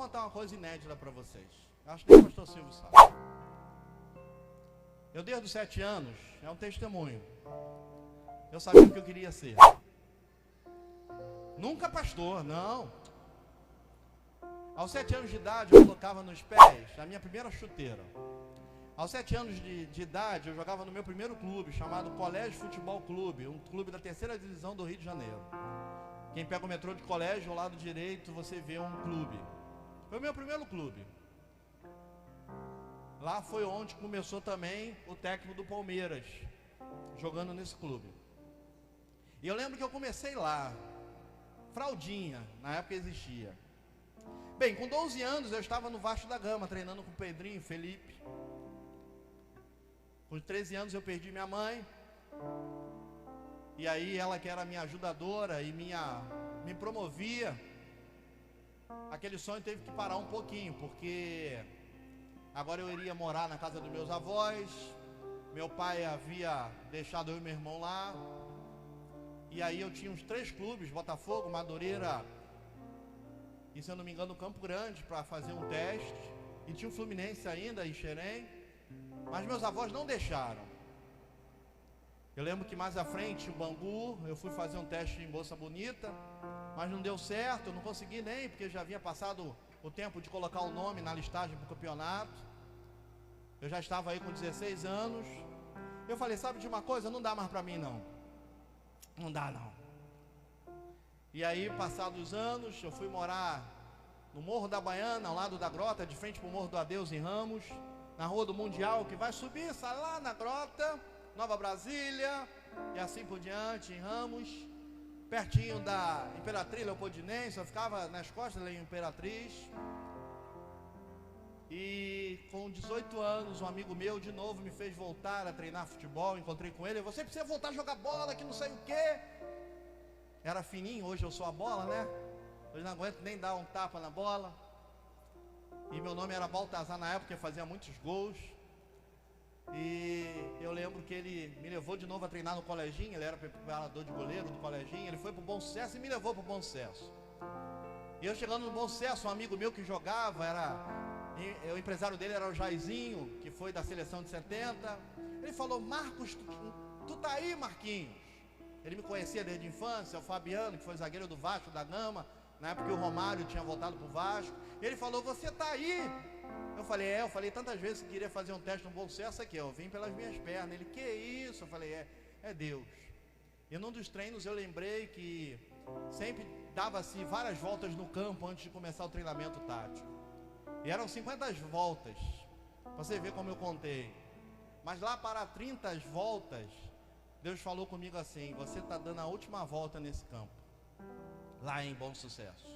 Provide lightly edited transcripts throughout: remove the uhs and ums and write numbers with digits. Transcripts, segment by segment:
contar uma coisa inédita para vocês. Acho que nem o pastor Silvio sabe. Eu desde os 7 anos, é um testemunho, eu sabia o que eu queria ser. Nunca pastor, não. Aos 7 anos de idade eu colocava nos pés a minha primeira chuteira. Aos 7 anos de idade eu jogava no meu primeiro clube, chamado Colégio Futebol Clube, um clube da 3ª divisão do Rio de Janeiro. Quem pega o metrô de colégio, ao lado direito, você vê um clube. Foi o meu primeiro clube. Lá foi onde começou também o técnico do Palmeiras, jogando nesse clube. E eu lembro que eu comecei lá, fraldinha, na época existia. Bem, com 12 anos eu estava no Vasco da Gama, treinando com o Pedrinho, Felipe. Com 13 anos eu perdi minha mãe. E aí ela, que era minha ajudadora e me promovia, aquele sonho teve que parar um pouquinho, porque agora eu iria morar na casa dos meus avós. Meu pai havia deixado eu e meu irmão lá. E aí eu tinha uns 3 clubes, Botafogo, Madureira e, se eu não me engano, Campo Grande, para fazer um teste. E tinha o Fluminense ainda, em Xerém. Mas meus avós não deixaram. Eu lembro que mais à frente, o Bangu, eu fui fazer um teste em Moça Bonita, mas não deu certo, eu não consegui nem, porque já havia passado o tempo de colocar o nome na listagem para o campeonato. Eu já estava aí com 16 anos. Eu falei, sabe de uma coisa? Não dá mais para mim não. Não dá não. E aí, passados os anos, eu fui morar no Morro da Baiana, ao lado da Grota, de frente para o Morro do Adeus em Ramos, na Rua do Mundial, que vai subir, sai lá na Grota, Nova Brasília, e assim por diante, em Ramos, pertinho da Imperatriz Leopoldinense. Eu ficava nas costas da Imperatriz. E com 18 anos, um amigo meu de novo me fez voltar a treinar futebol. Encontrei com ele, você precisa voltar a jogar bola, que não sei o quê. Era fininho, hoje eu sou a bola, né? Hoje não aguento nem dar um tapa na bola. E meu nome era Baltazar na época, eu fazia muitos gols. E eu lembro que ele me levou de novo a treinar no coleginho. Ele era preparador de goleiro do coleginho. Ele foi pro Bom Sucesso e me levou pro Bom Sucesso. E eu chegando no Bom Sucesso, um amigo meu que jogava, o empresário dele era o Jairzinho, que foi da seleção de 70. Ele falou, Marcos, tu tá aí, Marquinhos? Ele me conhecia desde a infância, o Fabiano, que foi zagueiro do Vasco da Gama, na época que o Romário tinha voltado pro Vasco. Ele falou, você tá aí? Eu falei tantas vezes que queria fazer um teste no Bom Sucesso aqui, eu vim pelas minhas pernas. Ele, que isso? Eu falei, é Deus. E num dos treinos eu lembrei que sempre dava-se várias voltas no campo antes de começar o treinamento tático. E eram 50 voltas, para você ver como eu contei. Mas lá para 30 voltas, Deus falou comigo assim, você está dando a última volta nesse campo, lá em Bom Sucesso.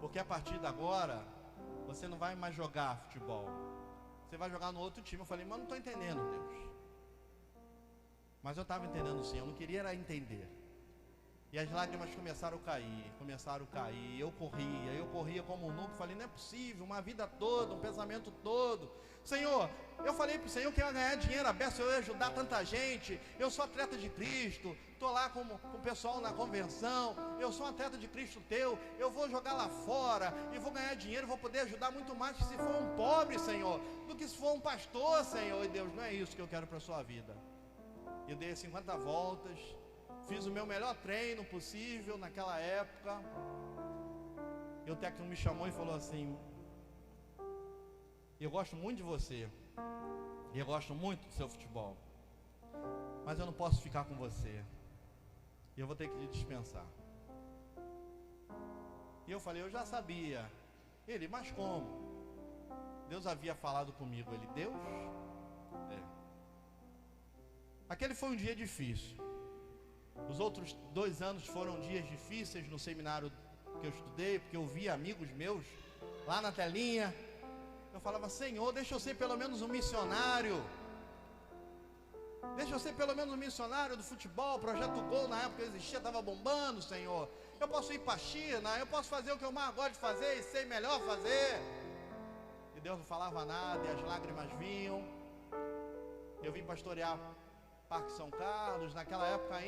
Porque a partir de agora, você não vai mais jogar futebol, você vai jogar no outro time. Eu falei, mas não estou entendendo, Deus. Mas eu estava entendendo sim, eu não queria era entender. E as lágrimas começaram a cair, eu corria como um louco. Falei, não é possível, uma vida toda, um pensamento todo. Senhor, eu falei para o Senhor que eu ia ganhar dinheiro aberto, eu ia ajudar tanta gente. Eu sou atleta de Cristo, estou lá com o pessoal na convenção. Eu sou um atleta de Cristo teu, eu vou jogar lá fora e vou ganhar dinheiro, vou poder ajudar muito mais se for um pobre, Senhor, do que se for um pastor, Senhor. E Deus, não é isso que eu quero para a sua vida. Eu dei 50 voltas, fiz o meu melhor treino possível naquela época. E o técnico me chamou e falou assim, eu gosto muito de você, e eu gosto muito do seu futebol, mas eu não posso ficar com você, e eu vou ter que te dispensar. E eu falei, eu já sabia. Ele, mas como? Deus havia falado comigo. Ele, Deus? Aquele foi um dia difícil. Os outros 2 anos foram dias difíceis no seminário que eu estudei, porque eu via amigos meus lá na telinha. Eu falava, Senhor, deixa eu ser pelo menos um missionário. Deixa eu ser pelo menos um missionário do futebol. Projeto Gol na época existia, estava bombando, Senhor. Eu posso ir para a China, eu posso fazer o que eu mais gosto de fazer e sei melhor fazer. E Deus não falava nada, e as lágrimas vinham. Eu vim pastorear Parque São Carlos. Naquela época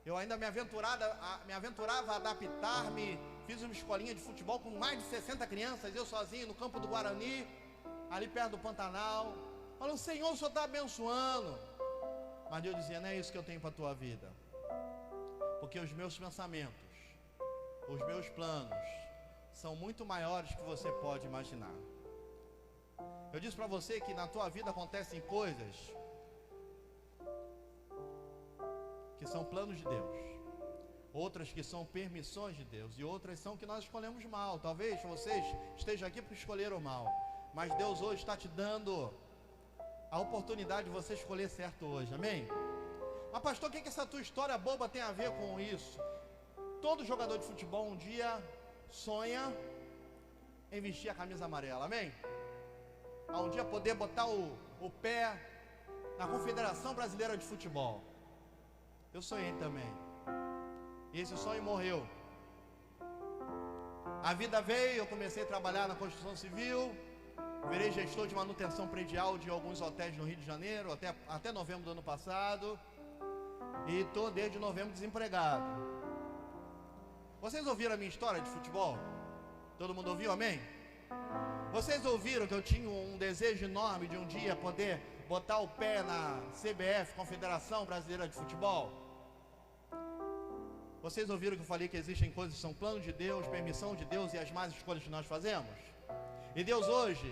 eu ainda me aventurava a adaptar-me fiz uma escolinha de futebol com mais de 60 crianças, eu sozinho no campo do Guarani, ali perto do Pantanal, falando, Senhor, o Senhor está abençoando. Mas Deus dizia, não é isso que eu tenho para a tua vida, porque os meus pensamentos, os meus planos são muito maiores que você pode imaginar. Eu disse para você que na tua vida acontecem coisas que são planos de Deus, outras que são permissões de Deus, e outras são que nós escolhemos mal. Talvez vocês estejam aqui para escolher o mal, mas Deus hoje está te dando a oportunidade de você escolher certo hoje, amém? Mas pastor, o que essa tua história boba tem a ver com isso? Todo jogador de futebol um dia sonha em vestir a camisa amarela, amém? A um dia poder botar o pé na Confederação Brasileira de Futebol. Eu sonhei também, e esse sonho morreu. A vida veio, eu comecei a trabalhar na construção civil, virei gestor de manutenção predial de alguns hotéis no Rio de Janeiro, até novembro do ano passado, e estou desde novembro desempregado. Vocês ouviram a minha história de futebol? Todo mundo ouviu, amém? Vocês ouviram que eu tinha um desejo enorme de um dia poder botar o pé na CBF, Confederação Brasileira de Futebol? Vocês ouviram que eu falei que existem coisas que são planos de Deus, permissão de Deus e as más escolhas que nós fazemos? E Deus hoje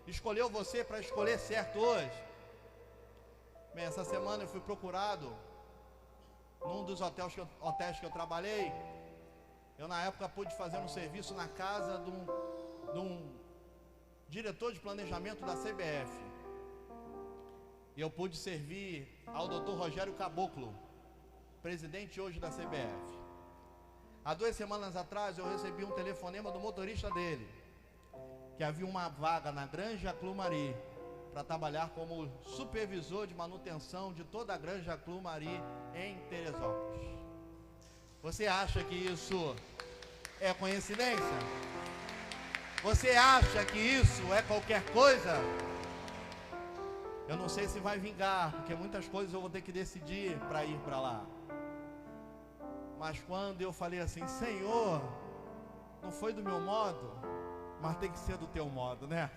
escolheu você para escolher certo hoje. Bem, essa semana eu fui procurado num dos hotéis que eu trabalhei. Eu na época pude fazer um serviço na casa de um diretor de planejamento da CBF. E eu pude servir ao Dr. Rogério Caboclo, presidente hoje da CBF. Há 2 semanas atrás eu recebi um telefonema do motorista dele, que havia uma vaga na Granja Clumari para trabalhar como supervisor de manutenção de toda a Granja Clumari em Teresópolis. Você acha que isso é coincidência? Você acha que isso é qualquer coisa? Eu não sei se vai vingar, porque muitas coisas eu vou ter que decidir para ir para lá. Mas quando eu falei assim, Senhor, não foi do meu modo, mas tem que ser do teu modo, né?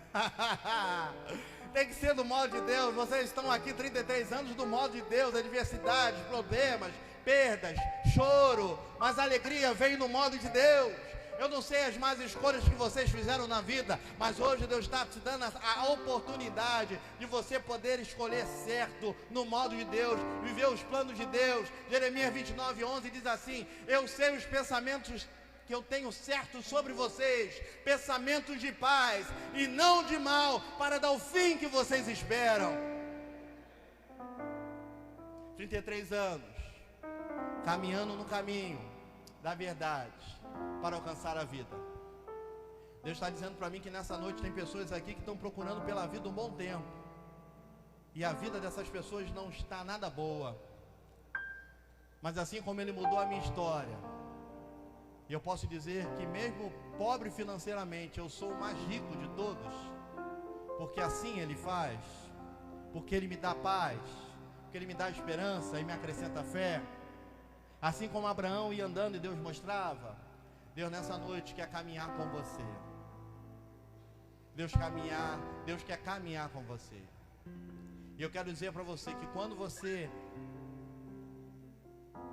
Tem que ser do modo de Deus. Vocês estão aqui 33 anos do modo de Deus, adversidades, problemas, perdas, choro, mas a alegria vem no modo de Deus. Eu não sei as más escolhas que vocês fizeram na vida, mas hoje Deus está te dando a oportunidade de você poder escolher certo no modo de Deus, viver os planos de Deus. Jeremias 29:11 diz assim, eu sei os pensamentos que eu tenho certo sobre vocês, pensamentos de paz e não de mal, para dar o fim que vocês esperam. 33 anos, caminhando no caminho da verdade, para alcançar a vida. Deus está dizendo para mim que nessa noite tem pessoas aqui que estão procurando pela vida um bom tempo, e a vida dessas pessoas não está nada boa. Mas assim como Ele mudou a minha história, e eu posso dizer que mesmo pobre financeiramente, eu sou o mais rico de todos, porque assim Ele faz, porque Ele me dá paz, porque Ele me dá esperança e me acrescenta fé. Assim como Abraão ia andando e Deus mostrava, Deus nessa noite quer caminhar com você. Deus quer caminhar com você. E eu quero dizer para você que quando você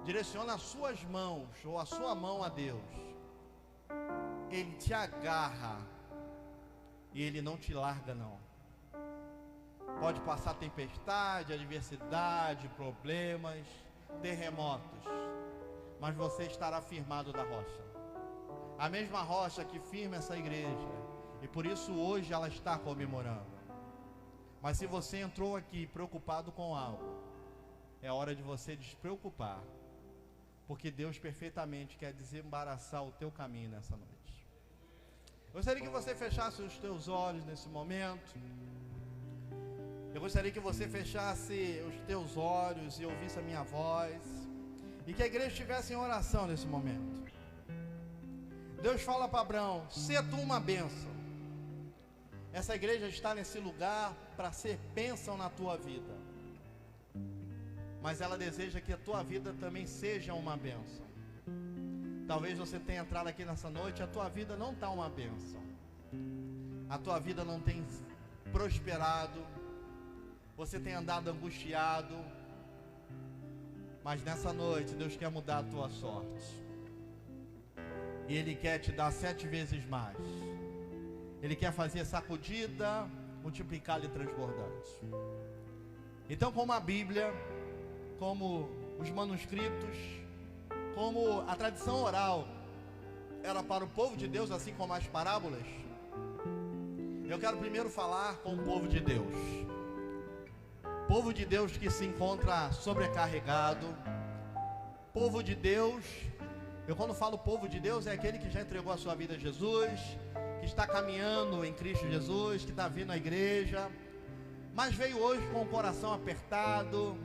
direciona as suas mãos ou a sua mão a Deus, Ele te agarra e Ele não te larga não. Pode passar tempestade, adversidade, problemas, terremotos, mas você estará firmado da rocha. A mesma rocha que firma essa igreja, e por isso hoje ela está comemorando. Mas se você entrou aqui preocupado com algo, é hora de você despreocupar, porque Deus perfeitamente quer desembaraçar o teu caminho nessa noite. Eu gostaria que você fechasse os teus olhos nesse momento. Eu gostaria que você fechasse os teus olhos e ouvisse a minha voz, e que a igreja estivesse em oração nesse momento. Deus fala para Abraão, sê tu uma bênção. Essa igreja está nesse lugar para ser bênção na tua vida, mas ela deseja que a tua vida também seja uma bênção. Talvez você tenha entrado aqui nessa noite, a tua vida não está uma bênção. A tua vida não tem prosperado. Você tem andado angustiado. Mas nessa noite Deus quer mudar a tua sorte. E Ele quer te dar 7 vezes mais. Ele quer fazer sacudida, multiplicada e transbordante. Então, como a Bíblia, como os manuscritos, como a tradição oral era para o povo de Deus, assim como as parábolas, eu quero primeiro falar com o povo de Deus. Povo de Deus que se encontra sobrecarregado. Povo de Deus, eu quando falo povo de Deus, é aquele que já entregou a sua vida a Jesus, que está caminhando em Cristo Jesus, que está vindo à igreja, mas veio hoje com o coração apertado,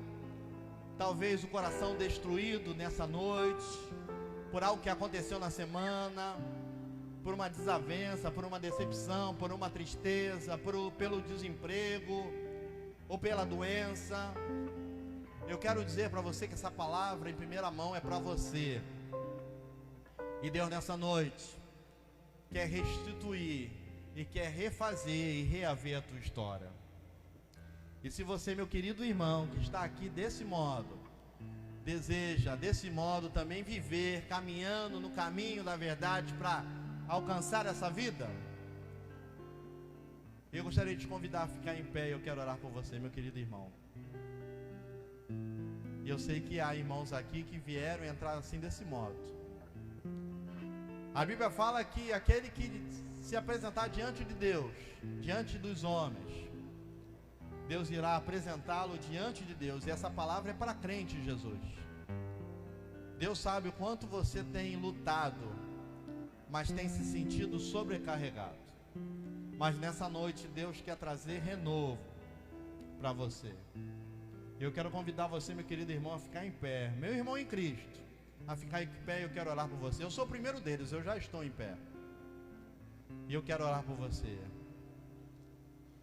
talvez o coração destruído nessa noite, por algo que aconteceu na semana, por uma desavença, por uma decepção, por uma tristeza, pelo desemprego, ou pela doença. Eu quero dizer para você que essa palavra em primeira mão é para você. E Deus nessa noite quer restituir e quer refazer e reaver a tua história. E se você, meu querido irmão, que está aqui desse modo, deseja desse modo também viver, caminhando no caminho da verdade para alcançar essa vida, eu gostaria de te convidar a ficar em pé. Eu quero orar por você, meu querido irmão. E eu sei que há irmãos aqui que vieram entrar assim desse modo. A Bíblia fala que aquele que se apresentar diante de Deus, diante dos homens, Deus irá apresentá-lo diante de Deus. E essa palavra é para crente em Jesus. Deus sabe o quanto você tem lutado, mas tem se sentido sobrecarregado. Mas nessa noite Deus quer trazer renovo para você. Eu quero convidar você, meu querido irmão, a ficar em pé. Meu irmão em Cristo, a ficar em pé. Eu quero orar por você. Eu sou o primeiro deles, eu já estou em pé. E eu quero orar por você.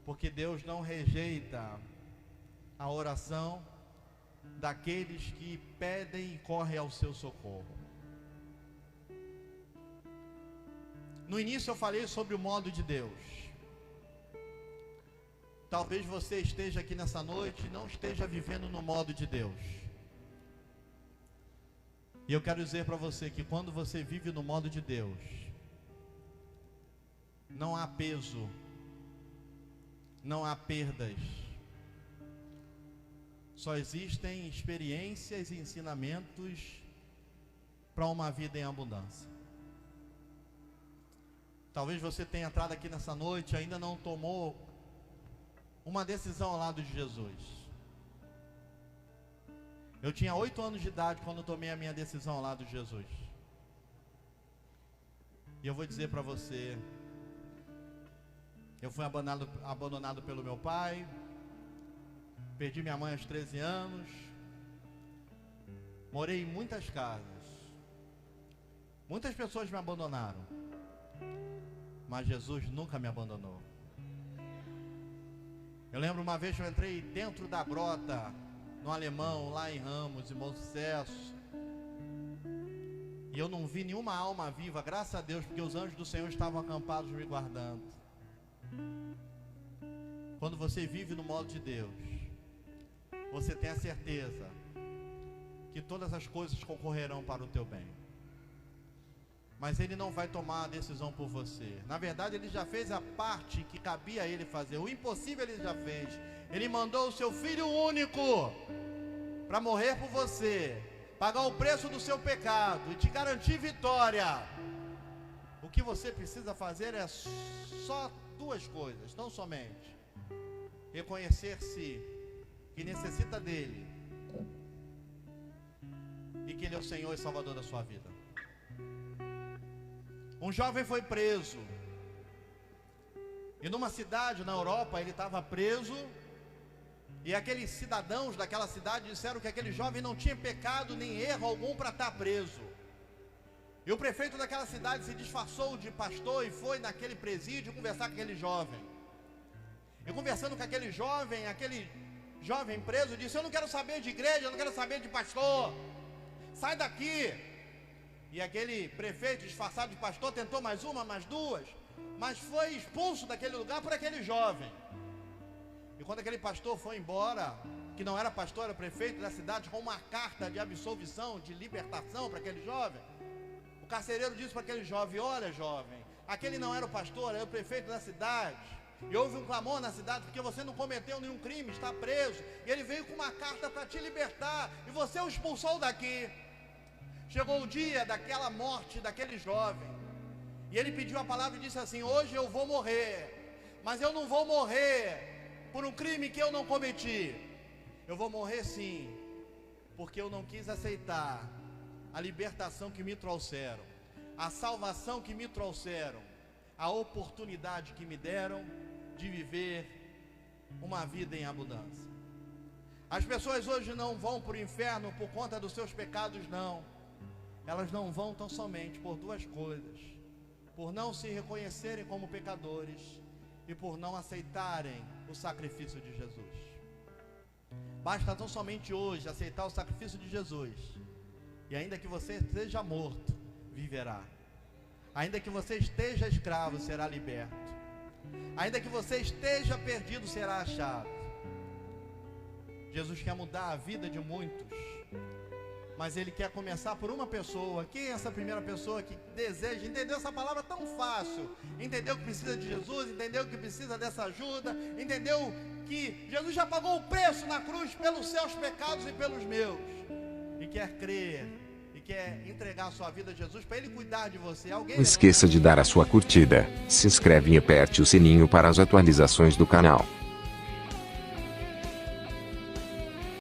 Porque Deus não rejeita a oração daqueles que pedem e correm ao seu socorro. No início eu falei sobre o modo de Deus. Talvez você esteja aqui nessa noite e não esteja vivendo no modo de Deus. E eu quero dizer para você que quando você vive no modo de Deus, não há peso, não há perdas, só existem experiências e ensinamentos para uma vida em abundância. Talvez você tenha entrado aqui nessa noite e ainda não tomou uma decisão ao lado de Jesus. Eu tinha 8 anos de idade quando tomei a minha decisão ao lado de Jesus. E eu vou dizer para você, eu fui abandonado pelo meu pai, perdi minha mãe aos 13 anos, morei em muitas casas, muitas pessoas me abandonaram, mas Jesus nunca me abandonou. Eu lembro uma vez que eu entrei dentro da grota, no Alemão, lá em Ramos, em Bom Sucesso, e eu não vi nenhuma alma viva, graças a Deus, porque os anjos do Senhor estavam acampados me guardando. Quando você vive no modo de Deus, você tem a certeza que todas as coisas concorrerão para o teu bem. Mas Ele não vai tomar a decisão por você. Na verdade, Ele já fez a parte que cabia a Ele fazer. O impossível Ele já fez. Ele mandou o seu Filho único para morrer por você, pagar o preço do seu pecado e te garantir vitória. O que você precisa fazer é só 2 coisas, não somente reconhecer-se que necessita dele e que Ele é o Senhor e Salvador da sua vida. Um jovem foi preso, e numa cidade na Europa ele estava preso, e aqueles cidadãos daquela cidade disseram que aquele jovem não tinha pecado nem erro algum para estar preso. E o prefeito daquela cidade se disfarçou de pastor e foi naquele presídio conversar com aquele jovem. E conversando com aquele jovem preso disse: eu não quero saber de igreja, eu não quero saber de pastor, sai daqui. E aquele prefeito disfarçado de pastor tentou mais uma, mais duas, mas foi expulso daquele lugar por aquele jovem. E quando aquele pastor foi embora, que não era pastor, era prefeito da cidade, com uma carta de absolvição, de libertação para aquele jovem, o carcereiro disse para aquele jovem: olha, jovem, aquele não era o pastor, era o prefeito da cidade, e houve um clamor na cidade porque você não cometeu nenhum crime, está preso, e ele veio com uma carta para te libertar, e você o expulsou daqui. Chegou o dia daquela morte daquele jovem, e ele pediu a palavra e disse assim: hoje eu vou morrer, mas eu não vou morrer por um crime que eu não cometi. Eu vou morrer sim, porque eu não quis aceitar a libertação que me trouxeram, a salvação que me trouxeram, a oportunidade que me deram de viver uma vida em abundância. As pessoas hoje não vão para o inferno por conta dos seus pecados, não. Elas não vão tão somente por duas coisas: por não se reconhecerem como pecadores e por não aceitarem o sacrifício de Jesus. Basta tão somente hoje aceitar o sacrifício de Jesus, e ainda que você esteja morto, viverá. Ainda que você esteja escravo, será liberto. Ainda que você esteja perdido, será achado. Jesus quer mudar a vida de muitos, mas Ele quer começar por uma pessoa. Quem é essa primeira pessoa que deseja, entendeu essa palavra tão fácil, entendeu que precisa de Jesus, entendeu que precisa dessa ajuda, entendeu que Jesus já pagou o preço na cruz pelos seus pecados e pelos meus, e quer crer, e quer entregar a sua vida a Jesus para Ele cuidar de você? Alguém Não esqueça de dar a sua curtida, se inscreve e aperte o sininho para as atualizações do canal.